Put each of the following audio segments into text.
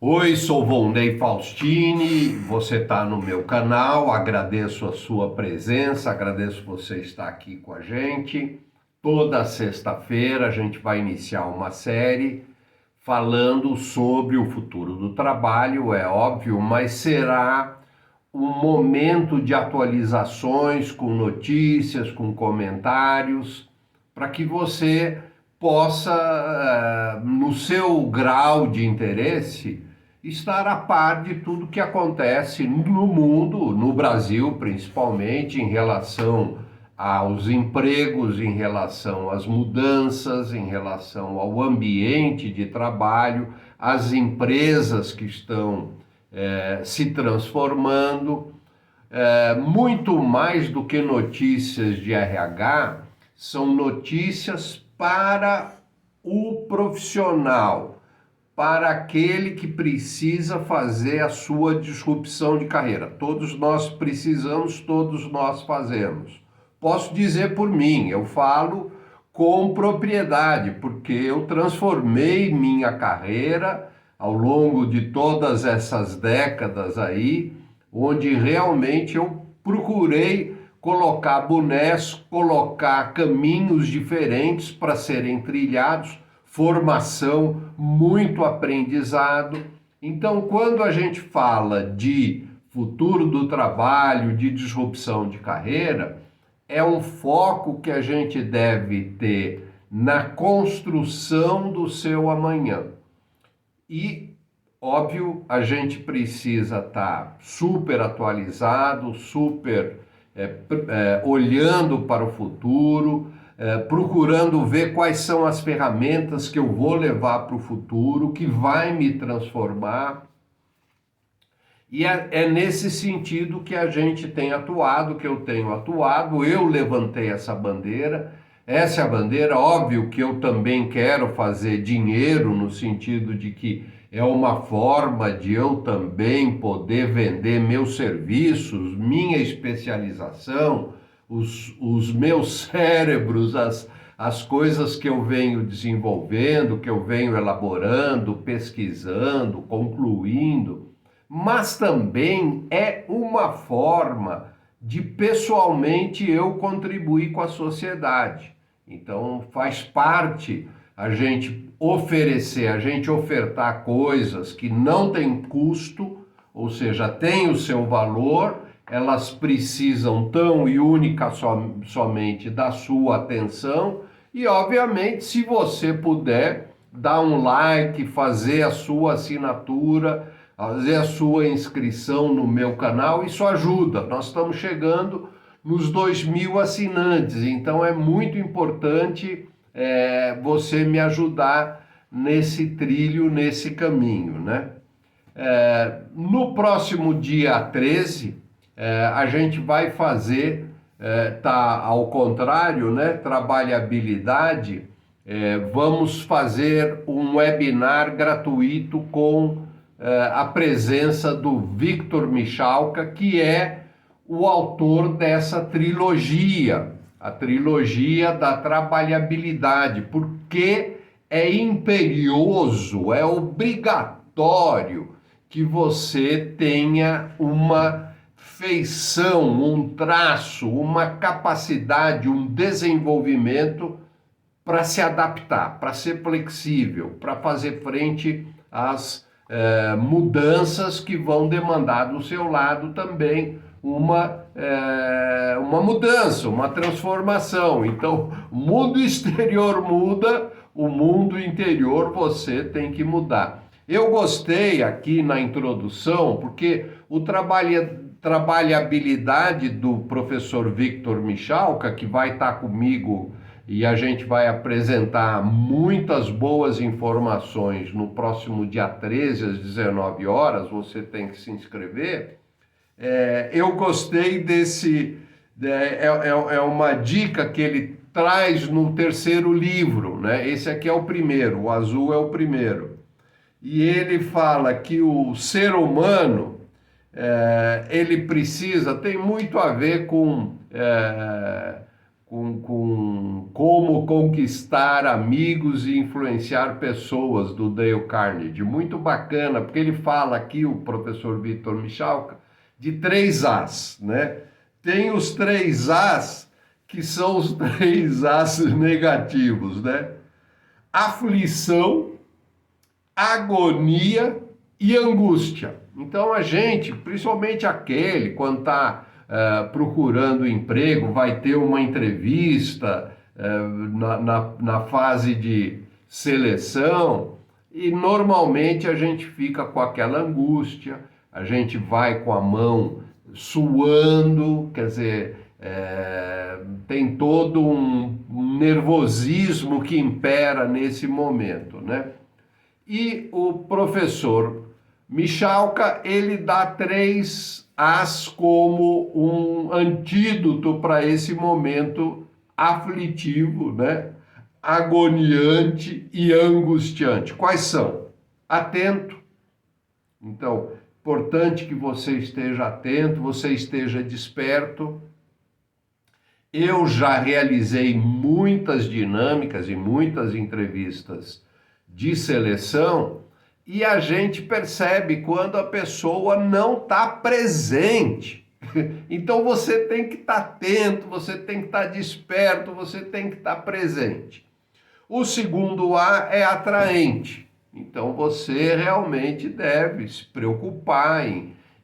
Oi, sou Volney Faustini, você está no meu canal, agradeço a sua presença, agradeço você estar aqui com a gente. Toda sexta-feira a gente vai iniciar uma série falando sobre o futuro do trabalho, é óbvio, mas será um momento de atualizações com notícias, com comentários, para que você possa, no seu grau de interesse, estar a par de tudo que acontece no mundo, no Brasil principalmente, em relação aos empregos, em relação às mudanças, em relação ao ambiente de trabalho, às empresas que estão se transformando. Muito mais do que notícias de RH, são notícias para o profissional, para aquele que precisa fazer a sua disrupção de carreira. Todos nós precisamos, todos nós fazemos. Posso dizer por mim, eu falo com propriedade, porque eu transformei minha carreira ao longo de todas essas décadas aí, onde realmente eu procurei colocar bonés, colocar caminhos diferentes para serem trilhados, formação, muito aprendizado. Então, quando a gente fala de futuro do trabalho, de disrupção de carreira, é um foco que a gente deve ter na construção do seu amanhã. E, óbvio, a gente precisa estar super atualizado, super olhando para o futuro, procurando ver quais são as ferramentas que eu vou levar para o futuro, que vai me transformar. E é nesse sentido que a gente tem atuado, que eu tenho atuado. Eu levantei essa bandeira. Essa é a bandeira, óbvio que eu também quero fazer dinheiro, no sentido de que é uma forma de eu também poder vender meus serviços, minha especialização, os meus cérebros, as coisas que eu venho desenvolvendo, que eu venho elaborando, pesquisando, concluindo. Mas também é uma forma de pessoalmente eu contribuir com a sociedade. Então faz parte a gente oferecer, a gente ofertar coisas que não têm custo, ou seja, têm o seu valor, elas precisam tão e única somente da sua atenção e, obviamente, se você puder, dar um like, fazer a sua assinatura, fazer a sua inscrição no meu canal, isso ajuda. Nós estamos chegando nos 2.000 assinantes, então é muito importante você me ajudar nesse trilho, nesse caminho, né? No próximo dia 13, a gente vai fazer, tá ao contrário, né? Trabalhabilidade, vamos fazer um webinar gratuito com a presença do Victor Michalka, que é o autor dessa trilogia, a trilogia da trabalhabilidade, porque é imperioso, é obrigatório que você tenha uma feição, um traço, uma capacidade, um desenvolvimento para se adaptar, para ser flexível, para fazer frente às mudanças que vão demandar do seu lado também uma mudança, uma transformação. Então, o mundo exterior muda, o mundo interior você tem que mudar. Eu gostei aqui na introdução, porque o trabalhabilidade do professor Victor Michalka, que vai estar comigo e a gente vai apresentar muitas boas informações no próximo dia 13 às 19 horas, você tem que se inscrever. Eu gostei desse, uma dica que ele traz no terceiro livro, né? Esse aqui é o primeiro, o azul é o primeiro. E ele fala que o ser humano, ele precisa, tem muito a ver com Como Conquistar Amigos e Influenciar Pessoas, do Dale Carnegie. Muito bacana, porque ele fala aqui, o professor Victor Michalka, de 3 As, né? Tem os 3 As, que são os 3 As negativos, né? Aflição, agonia e angústia. Então a gente, principalmente aquele, quando está procurando emprego, vai ter uma entrevista na fase de seleção, e normalmente a gente fica com aquela angústia, a gente vai com a mão suando, quer dizer, tem todo um nervosismo que impera nesse momento, né? E o professor Michalka, ele dá 3 As como um antídoto para esse momento aflitivo, né? Agoniante e angustiante. Quais são? Atento. Então, importante que você esteja atento, você esteja desperto. Eu já realizei muitas dinâmicas e muitas entrevistas de seleção, e a gente percebe quando a pessoa não está presente. Então você tem que estar atento, você tem que estar desperto, você tem que estar presente. O segundo A é atraente. Então você realmente deve se preocupar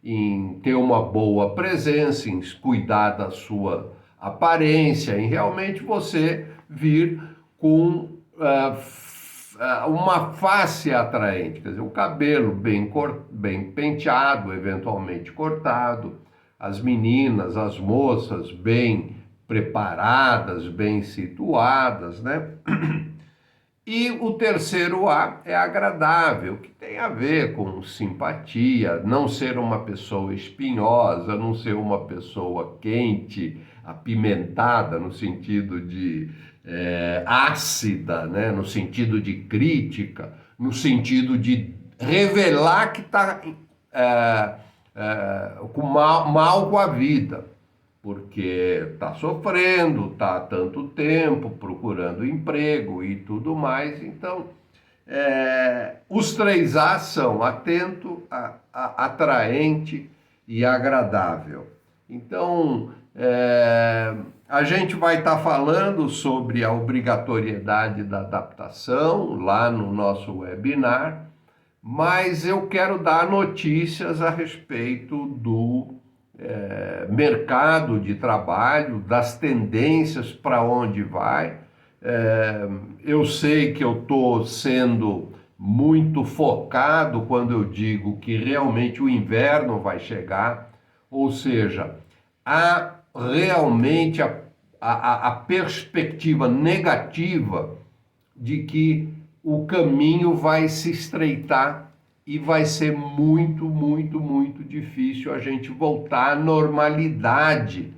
em ter uma boa presença, em cuidar da sua aparência, em realmente você vir com uma face atraente, quer dizer, o cabelo bem penteado, eventualmente cortado, as meninas, as moças bem preparadas, bem situadas, né? E o terceiro A é agradável, que tem a ver com simpatia, não ser uma pessoa espinhosa, não ser uma pessoa quente, apimentada, no sentido de ácida, né? No sentido de crítica, no sentido de revelar que está com mal com a vida, porque está sofrendo, está há tanto tempo procurando emprego e tudo mais. Então, os 3 A são atento, atraente e agradável. Então, a gente vai estar falando sobre a obrigatoriedade da adaptação lá no nosso webinar, mas eu quero dar notícias a respeito do mercado de trabalho, das tendências para onde vai. Eu sei que eu estou sendo muito focado quando eu digo que realmente o inverno vai chegar, ou seja, há realmente a perspectiva negativa de que o caminho vai se estreitar e vai ser muito, muito, muito difícil a gente voltar à normalidade,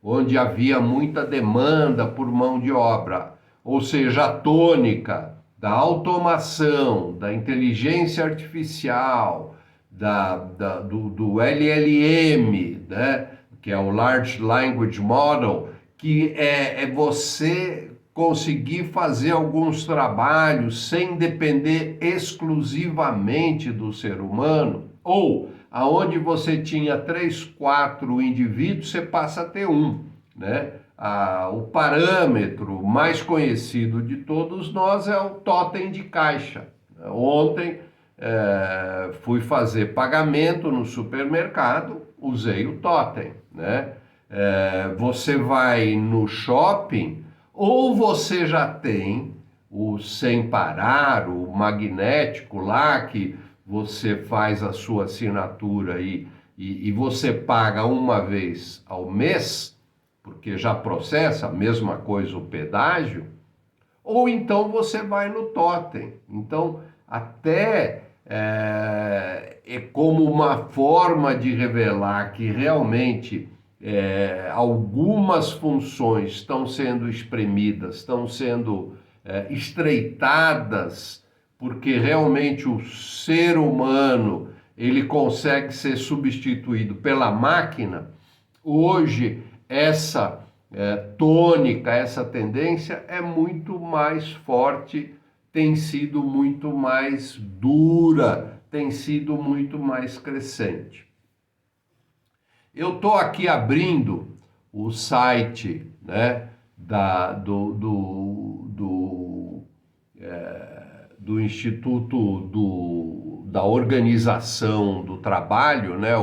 onde havia muita demanda por mão de obra, ou seja, a tônica da automação, da inteligência artificial, do LLM, né? Que é o Large Language Model, que é você conseguir fazer alguns trabalhos sem depender exclusivamente do ser humano, ou aonde você tinha 3, 4 indivíduos, você passa a ter um, né? O parâmetro mais conhecido de todos nós é o totem de caixa. Ontem fui fazer pagamento no supermercado, usei o totem, né? Você vai no shopping, ou você já tem o sem parar, o magnético lá, que você faz a sua assinatura e você paga uma vez ao mês, porque já processa, a mesma coisa o pedágio, ou então você vai no totem. Então, até é como uma forma de revelar que realmente algumas funções estão sendo espremidas, estão sendo estreitadas, porque realmente o ser humano ele consegue ser substituído pela máquina. Hoje, essa tônica, essa tendência é muito mais forte, tem sido muito mais dura, tem sido muito mais crescente. Eu estou aqui abrindo o site, né, do Instituto da Organização do Trabalho, né,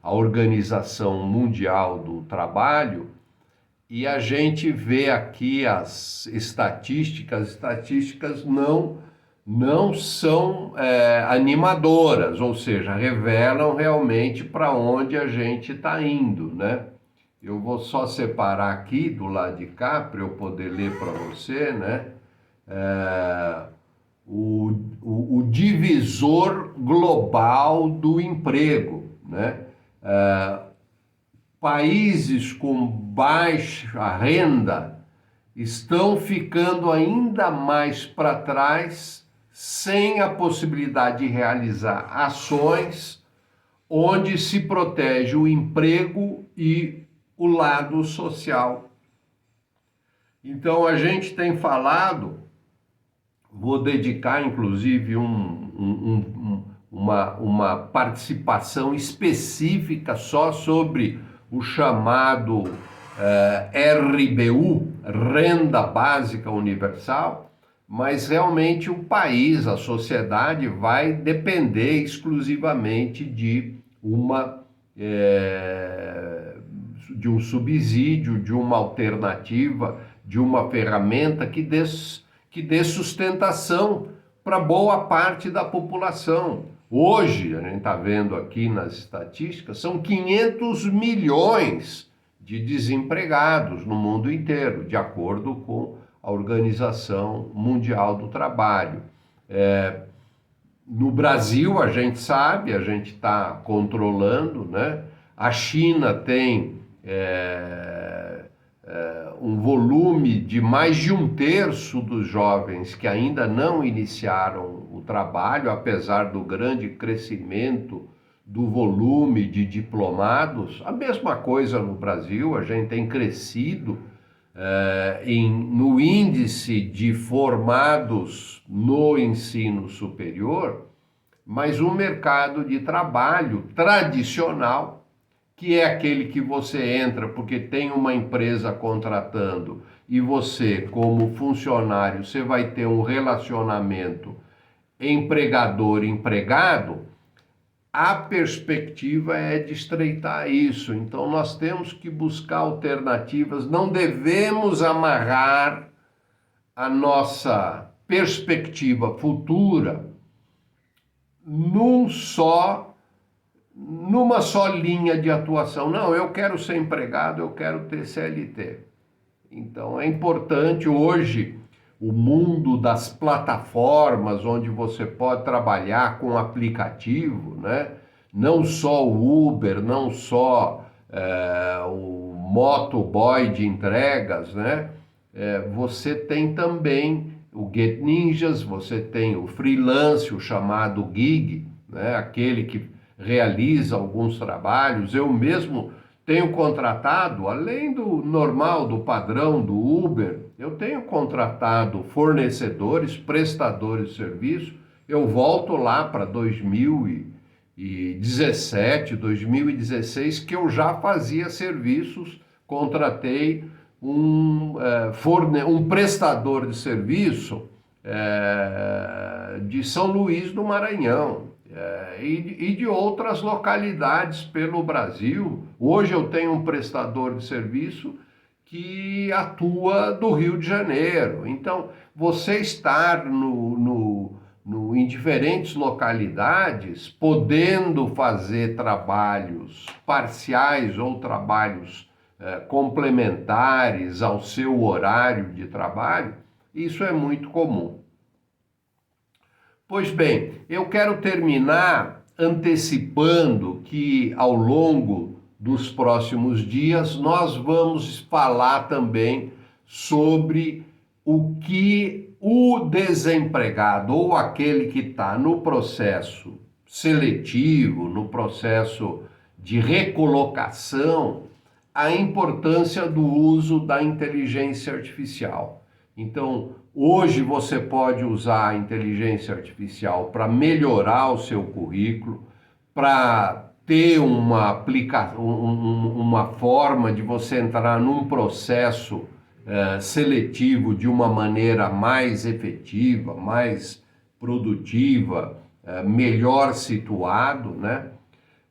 a Organização Mundial do Trabalho, e a gente vê aqui as estatísticas não são animadoras, ou seja, revelam realmente para onde a gente está indo, né? Eu vou só separar aqui do lado de cá para eu poder ler para você, né? O divisor global do emprego, né? Países com baixa renda estão ficando ainda mais para trás, sem a possibilidade de realizar ações onde se protege o emprego e o lado social. Então a gente tem falado, vou dedicar inclusive uma participação específica só sobre o chamado RBU, Renda Básica Universal, mas realmente o país, a sociedade vai depender exclusivamente de um subsídio, de uma alternativa, de uma ferramenta que dê sustentação para boa parte da população. Hoje, a gente está vendo aqui nas estatísticas, são 500 milhões de desempregados no mundo inteiro, de acordo com a Organização Mundial do Trabalho. No Brasil, a gente sabe, a gente está controlando, né? A China tem um volume de mais de 1/3 dos jovens que ainda não iniciaram o trabalho, apesar do grande crescimento do volume de diplomados. A mesma coisa no Brasil, a gente tem crescido no índice de formados no ensino superior, mas o mercado de trabalho tradicional, que é aquele que você entra porque tem uma empresa contratando e você, como funcionário, você vai ter um relacionamento empregador-empregado, a perspectiva é de estreitar isso. Então nós temos que buscar alternativas, não devemos amarrar a nossa perspectiva futura numa só linha de atuação. Não, eu quero ser empregado, eu quero ter CLT. Então é importante hoje o mundo das plataformas, onde você pode trabalhar com aplicativo, né? Não só o Uber, não só o motoboy de entregas, né? Você tem também o Get Ninjas, você tem o freelance, o chamado gig, né? Aquele que realiza alguns trabalhos. Eu mesmo tenho contratado, além do normal, do padrão do Uber, eu tenho contratado fornecedores, prestadores de serviço. Eu volto lá para 2017, 2016, que eu já fazia serviços, contratei um prestador de serviço de São Luís do Maranhão. E de outras localidades pelo Brasil. Hoje eu tenho um prestador de serviço que atua do Rio de Janeiro. Então, você estar em diferentes localidades, podendo fazer trabalhos parciais ou trabalhos complementares ao seu horário de trabalho, isso é muito comum. Pois bem, eu quero terminar antecipando que ao longo dos próximos dias nós vamos falar também sobre o que o desempregado ou aquele que está no processo seletivo, no processo de recolocação, a importância do uso da inteligência artificial. Então, hoje você pode usar a inteligência artificial para melhorar o seu currículo, para ter uma forma de você entrar num processo seletivo de uma maneira mais efetiva, mais produtiva, melhor situado, né?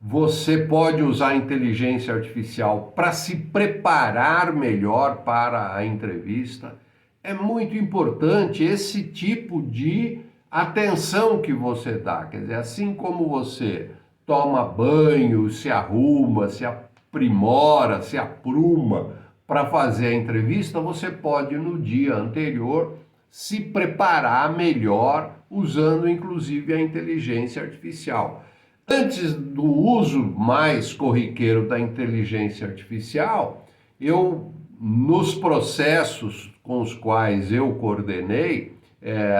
Você pode usar a inteligência artificial para se preparar melhor para a entrevista. É muito importante esse tipo de atenção que você dá. Quer dizer, assim como você toma banho, se arruma, se aprimora, se apruma para fazer a entrevista, você pode no dia anterior se preparar melhor usando inclusive a inteligência artificial. Antes do uso mais corriqueiro da inteligência artificial, nos processos com os quais eu coordenei,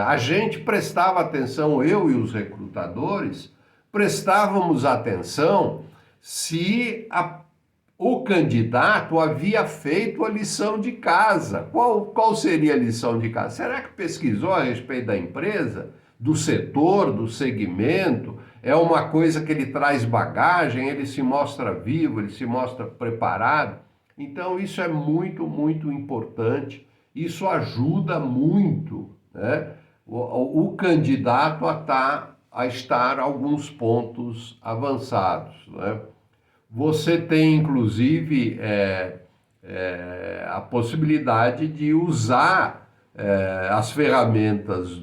a gente prestava atenção, eu e os recrutadores, prestávamos atenção se o candidato havia feito a lição de casa. Qual seria a lição de casa? Será que pesquisou a respeito da empresa, do setor, do segmento? É uma coisa que ele traz bagagem, ele se mostra vivo, ele se mostra preparado. Então isso é muito, muito importante. Isso ajuda muito, né, o candidato a estar alguns pontos avançados, né? Você tem, inclusive, a possibilidade de usar as ferramentas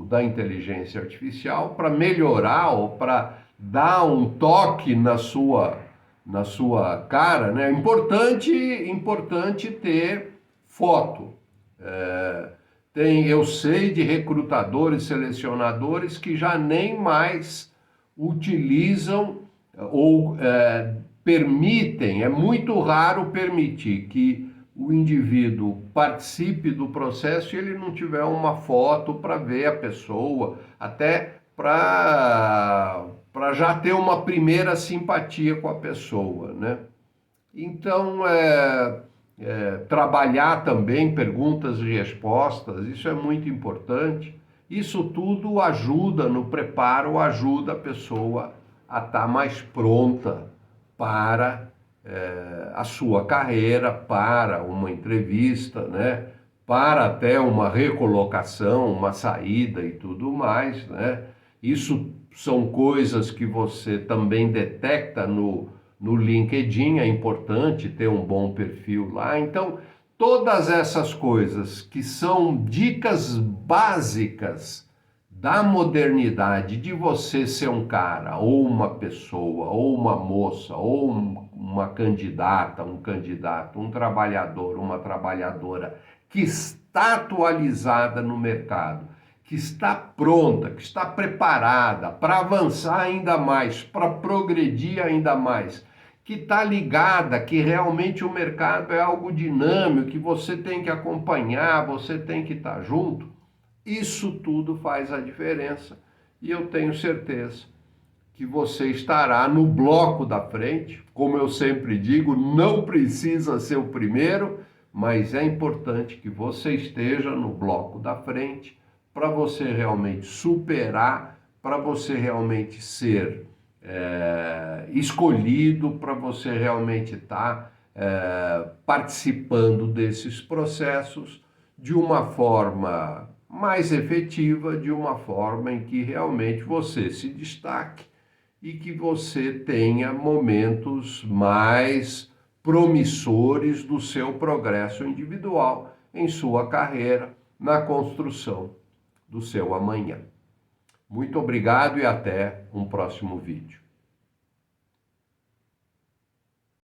da inteligência artificial para melhorar ou para dar um toque na sua cara, né? Importante ter foto. Eu sei de recrutadores, selecionadores que já nem mais utilizam ou permitem, é muito raro permitir que o indivíduo participe do processo e ele não tiver uma foto para ver a pessoa, até para já ter uma primeira simpatia com a pessoa, né? Então, trabalhar também perguntas e respostas, isso é muito importante. Isso tudo ajuda no preparo, ajuda a pessoa a estar mais pronta para a sua carreira, para uma entrevista, né? Para até uma recolocação, uma saída e tudo mais, né? Isso são coisas que você também detecta no LinkedIn, é importante ter um bom perfil lá. Então, todas essas coisas que são dicas básicas da modernidade, de você ser um cara, ou uma pessoa, ou uma moça, ou uma candidata, um candidato, um trabalhador, uma trabalhadora que está atualizada no mercado, que está pronta, que está preparada para avançar ainda mais, para progredir ainda mais, que está ligada, que realmente o mercado é algo dinâmico, que você tem que acompanhar, você tem que estar junto. Isso tudo faz a diferença e eu tenho certeza que você estará no bloco da frente. Como eu sempre digo, não precisa ser o primeiro, mas é importante que você esteja no bloco da frente para você realmente superar, para você realmente ser escolhido, para você realmente estar participando desses processos de uma forma mais efetiva, de uma forma em que realmente você se destaque e que você tenha momentos mais promissores do seu progresso individual em sua carreira, na construção do seu amanhã. Muito obrigado e até um próximo vídeo.